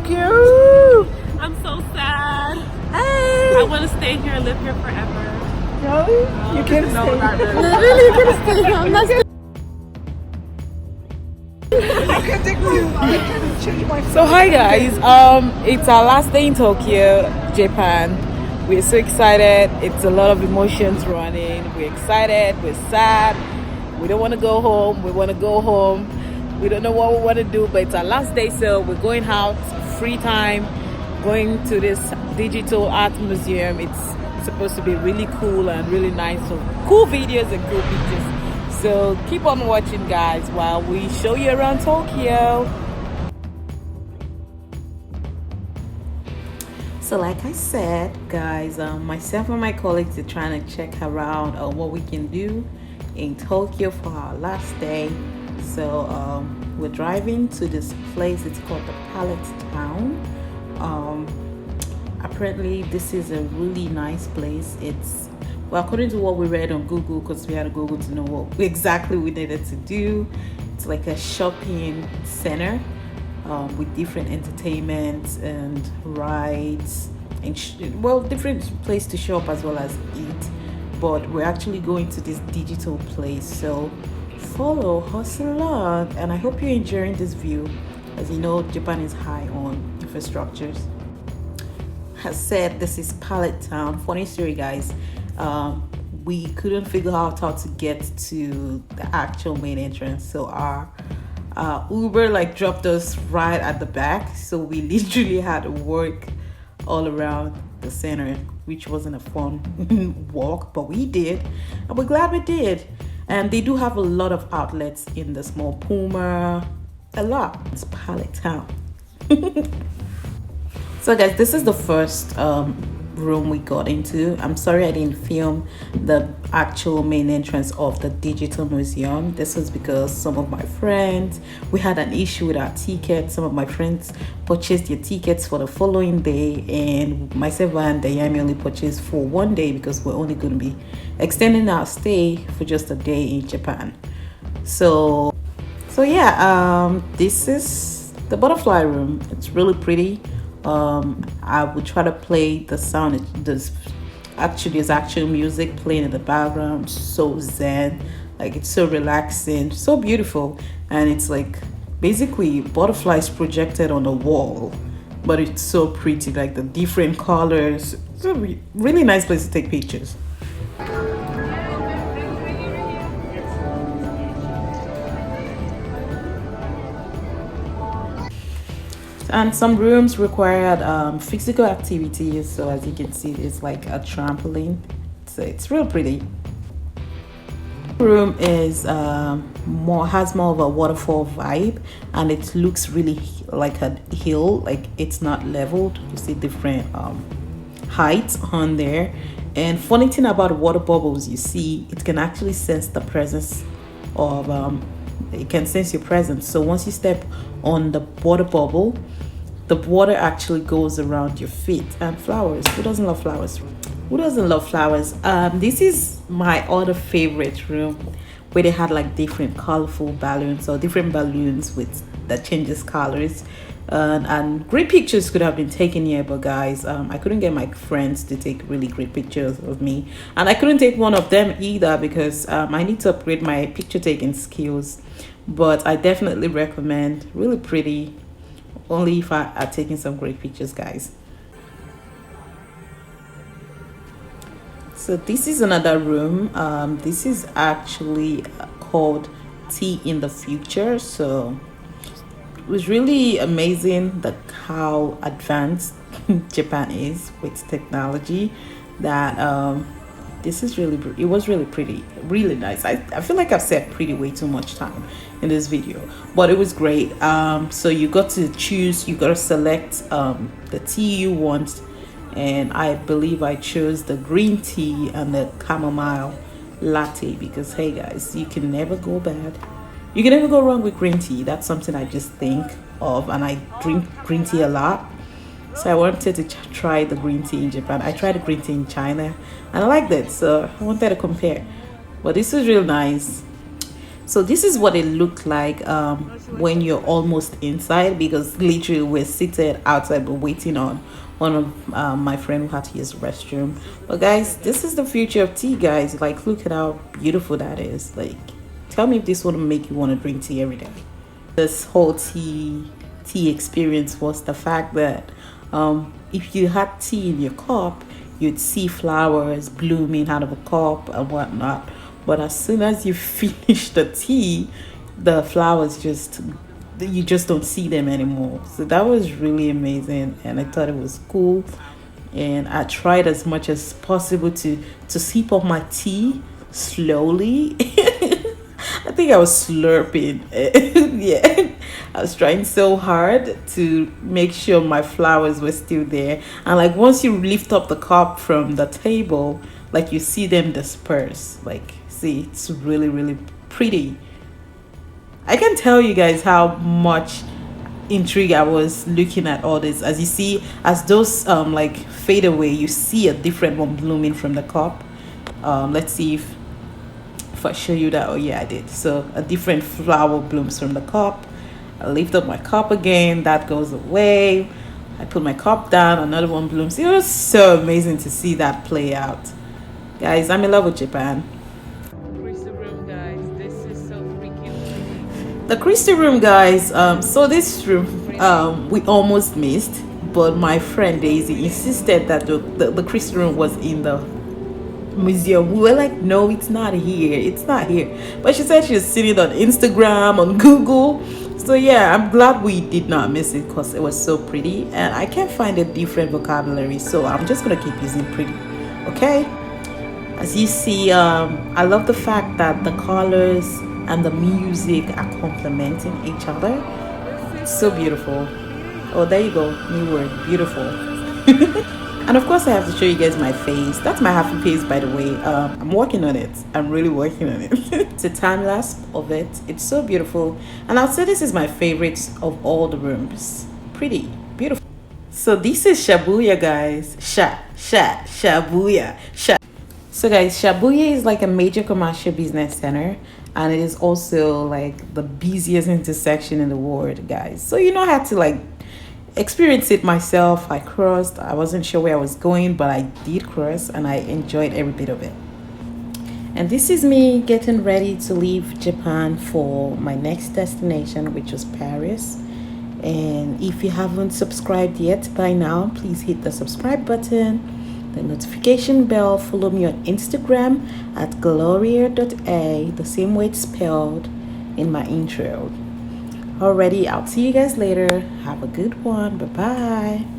Tokyo. I'm so sad. Hey. I want to stay here and live here forever. Really? You can No, stay. not really. Really, you can stay. I'm not staying. So hi guys, it's our last day in Tokyo, Japan. We're so excited. It's a lot of emotions running. We're excited, we're sad, we don't want to go home, we want to go home. We don't know what we want to do, but it's our last day, so we're going out, free time, going to this digital art museum. It's supposed to be really cool and really nice, so cool videos and cool pictures. So keep on watching guys while we show you around Tokyo. So like I said guys, myself and my colleagues are trying to check around what we can do in Tokyo for our last day. So we're driving to this place. It's called the Palette Town. Apparently this is a really nice place. It's, well, according to what we read on Google, because we had to Google to know what exactly we needed to do. It's like a shopping center with different entertainments and rides and well, different place to shop as well as eat. But we're actually going to this digital place, so follow us along, and I hope you're enjoying this view. As you know, Japan is high on infrastructures. As said, this is Palette Town. Funny story guys, we couldn't figure out how to get to the actual main entrance, so our Uber like dropped us right at the back, so we literally had to work all around the center, which wasn't a fun walk, but we did, and we're glad we did. And they do have a lot of outlets in the small Puma, a lot. It's Palette Town. So guys, this is the first room we got into. I'm sorry I didn't film the actual main entrance of the digital museum. This was because some of my friends, we had an issue with our tickets. Some of my friends purchased their tickets for the following day, and myself and Dayami only purchased for one day because we're only going to be extending our stay for just a day in Japan. So yeah, this is the butterfly room. It's really pretty. I would try to play the sound. There's actual music playing in the background. So zen, like it's so relaxing, so beautiful, and it's like basically butterflies projected on the wall, but it's so pretty, like the different colors. It's a really nice place to take pictures. And some rooms required physical activities, so as you can see, it's like a trampoline, so it's real pretty. Room is has more of a waterfall vibe, and it looks really like a hill, like it's not leveled. You see different heights on there. And funny thing about water bubbles, you see it can actually sense the presence of it can sense your presence. So once you step on the water bubble, the water actually goes around your feet. And flowers, who doesn't love flowers? Who doesn't love flowers? This is my other favorite room, where they had like different colorful balloons, or different balloons with that changes colors, and great pictures could have been taken here, but guys, I couldn't get my friends to take really great pictures of me, and I couldn't take one of them either because I need to upgrade my picture taking skills. But I definitely recommend. Really pretty, only if I are taking some great pictures guys. So this is another room. This is actually called Tea in the Future. So it was really amazing that how advanced Japan is with technology, that this is really, it was really pretty, really nice. I feel like I've said pretty way too much time in this video, but it was great. So you got to choose, you got to select the tea you want, and I believe I chose the green tea and the chamomile latte because hey guys, you can never go bad, you can never go wrong with green tea. That's something I just think of, and I drink green tea a lot. So I wanted to try the green tea in Japan. I tried the green tea in China and I liked it, so I wanted to compare. But this is real nice. So this is what it looked like when you're almost inside, because literally we're seated outside but waiting on one of my friend who had to use the restroom. But guys, this is the future of tea, guys. Like, look at how beautiful that is. Like, tell me if this would make you want to drink tea every day. This whole tea experience was the fact that if you had tea in your cup, you'd see flowers blooming out of a cup and whatnot. But as soon as you finish the tea, the flowers just, you just don't see them anymore. So that was really amazing, and I thought it was cool. And I tried as much as possible to sip up my tea slowly. I think I was slurping. Yeah, I was trying so hard to make sure my flowers were still there. And like once you lift up the cup from the table, like you see them disperse. Like, see, it's really, really pretty. I can tell you guys how much intrigue I was looking at all this. As you see, as those like fade away, you see a different one blooming from the cup. Let's see if I show you that. Oh yeah, I did. So a different flower blooms from the cup. I lift up my cup again, that goes away. I put my cup down, another one blooms. It was so amazing to see that play out. Guys, I'm in love with Japan. Crystal room, guys. This is so freaking The crystal room, guys. So this room we almost missed, but my friend Daisy insisted that the crystal room was in the museum. We were like, no, it's not here, it's not here. But she said she was seeing it on Instagram, on Google. So yeah, I'm glad we did not miss it because it was so pretty, and I can't find a different vocabulary, so I'm just gonna keep using pretty. Okay, as you see, I love the fact that the colors and the music are complementing each other. It's so beautiful. Oh, there you go, new word, beautiful. And of course I have to show you guys my face. That's my happy face, by the way. I'm working on it. I'm really working on it. It's a time lapse of it. It's so beautiful, and I'll say this is my favorite of all the rooms. Pretty beautiful. So this is Shibuya, guys. Shibuya. So guys, Shibuya is like a major commercial business center, and it is also like the busiest intersection in the world, guys. So you know, I had to like experience it myself. I crossed. I wasn't sure where I was going, but I did cross, and I enjoyed every bit of it. And this is me getting ready to leave Japan for my next destination, which was Paris. And if you haven't subscribed yet by now, please hit the subscribe button, the notification bell. Follow me on Instagram at gloria.a, the same way it's spelled in my intro. Alrighty, I'll see you guys later. Have a good one. Bye bye.